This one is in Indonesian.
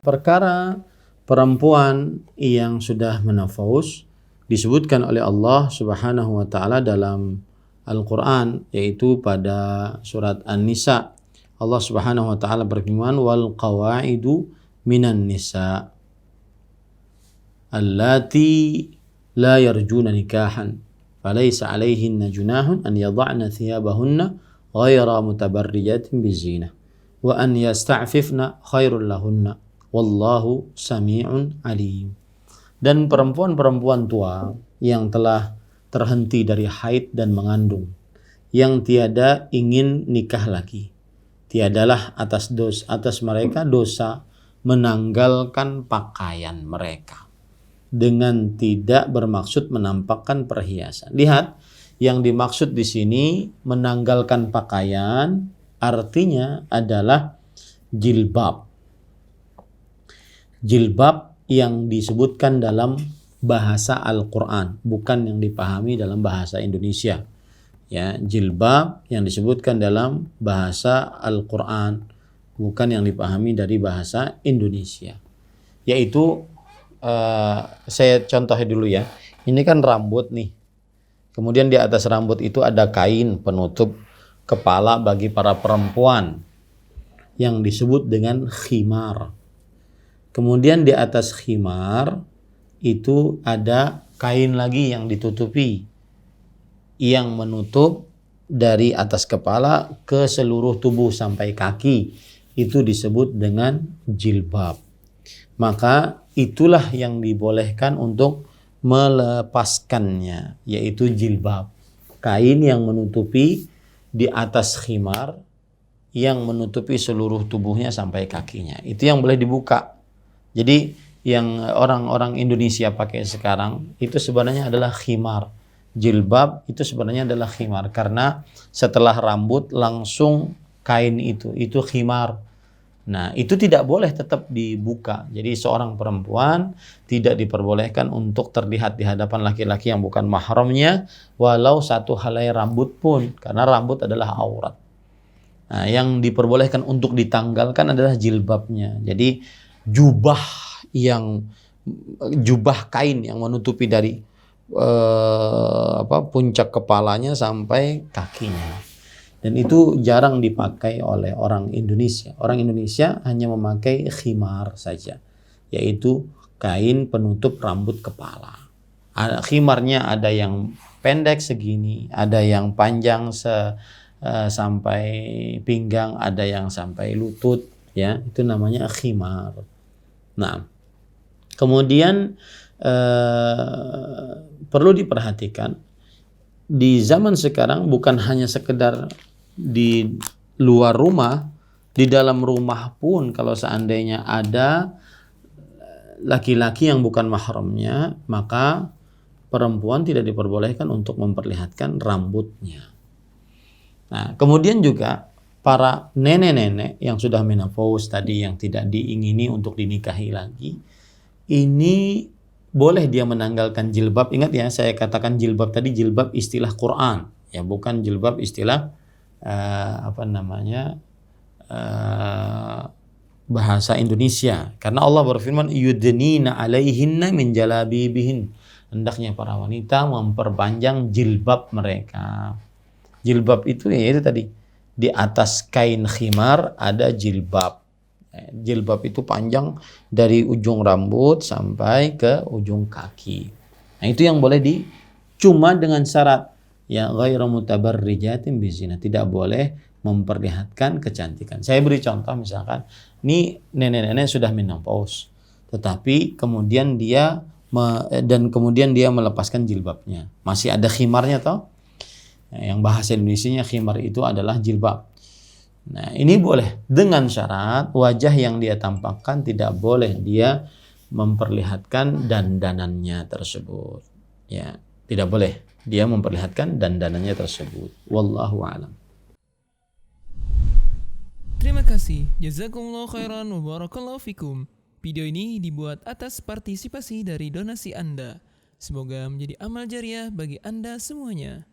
Perkara perempuan yang sudah menafous disebutkan oleh Allah Subhanahu wa taala dalam Al-Qur'an, yaitu pada surat An-Nisa. Allah Subhanahu wa taala berfirman, wal qawaidu minan nisa allati la yarjuna nikahan falaysa 'alaihinna junahun an yadh'na thiyabahunna ghayra mutabarrijatin bizina wa an yasta'fifna khairul lahunna wallahu sami'un alim. Dan perempuan-perempuan tua yang telah terhenti dari haid dan mengandung, yang tiada ingin nikah lagi, tiadalah atas mereka dosa menanggalkan pakaian mereka dengan tidak bermaksud menampakkan perhiasan. Lihat, yang dimaksud di sini menanggalkan pakaian artinya adalah jilbab. Jilbab yang disebutkan dalam bahasa Al-Quran, bukan yang dipahami dalam bahasa Indonesia. Ya, jilbab yang disebutkan dalam bahasa Al-Quran, bukan yang dipahami dari bahasa Indonesia. Yaitu, saya contohin dulu ya. Ini kan rambut nih. Kemudian di atas rambut itu ada kain penutup kepala bagi para perempuan yang disebut dengan khimar. Kemudian di atas khimar itu ada kain lagi yang ditutupi, yang menutup dari atas kepala ke seluruh tubuh sampai kaki. Itu disebut dengan jilbab. Maka itulah yang dibolehkan untuk melepaskannya, yaitu jilbab. Kain yang menutupi di atas khimar, yang menutupi seluruh tubuhnya sampai kakinya. Itu yang boleh dibuka. Jadi yang orang-orang Indonesia pakai sekarang itu sebenarnya adalah khimar. Jilbab itu sebenarnya adalah khimar, karena setelah rambut langsung kain itu khimar. Nah, itu tidak boleh tetap dibuka. Jadi seorang perempuan tidak diperbolehkan untuk terlihat di hadapan laki-laki yang bukan mahramnya, walau satu helai rambut pun, karena rambut adalah aurat. Nah, yang diperbolehkan untuk ditanggalkan adalah jilbabnya. Jadi jubah kain yang menutupi dari puncak kepalanya sampai kakinya. Dan itu jarang dipakai oleh orang Indonesia. Orang Indonesia hanya memakai khimar saja, yaitu kain penutup rambut kepala. Khimarnya ada yang pendek segini, ada yang panjang sampai pinggang, ada yang sampai lutut, ya, itu namanya khimar. Nah, kemudian perlu diperhatikan di zaman sekarang bukan hanya sekedar di luar rumah, di dalam rumah pun kalau seandainya ada laki-laki yang bukan mahramnya, maka perempuan tidak diperbolehkan untuk memperlihatkan rambutnya. Nah, kemudian juga para nenek-nenek yang sudah menopause tadi, yang tidak diingini untuk dinikahi lagi, ini boleh dia menanggalkan jilbab. Ingat ya, saya katakan jilbab tadi jilbab istilah Quran, ya, bukan jilbab istilah bahasa Indonesia. Karena Allah berfirman, yudnina alaihinna min jalabibihin. Hendaknya para wanita memperpanjang jilbab mereka. Jilbab itu ya itu tadi, di atas kain khimar ada jilbab. Jilbab itu panjang dari ujung rambut sampai ke ujung kaki. Nah, itu yang boleh cuma dengan syarat ya ghairu mutabarrijatin bizina, tidak boleh memperlihatkan kecantikan. Saya beri contoh, misalkan ini nenek-nenek sudah menopause, tetapi kemudian dia melepaskan jilbabnya. Masih ada khimarnya toh? Yang bahasa Indonesianya khimar itu adalah jilbab. Nah, ini boleh dengan syarat wajah yang dia tampakkan tidak boleh dia memperlihatkan dandanannya tersebut. Ya, tidak boleh dia memperlihatkan dandanannya tersebut. Wallahu a'lam. Terima kasih. Jazakumullah khairan wa barakallahu fikum. Video ini dibuat atas partisipasi dari donasi Anda. Semoga menjadi amal jariah bagi Anda semuanya.